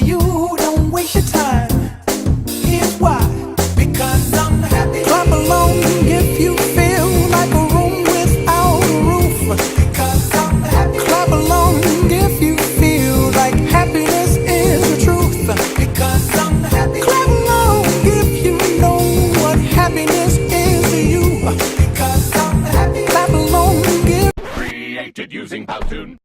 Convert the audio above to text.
you, don't waste your time. Here's why. Because I'm happy. Clap along if you feel like a room without a roof. Because I'm happy. Clap along if you feel like happiness is the truth. Because I'm happy. Clap along if you know what happiness is to you. Because I'm happy. Clap along if Created using Powtoon.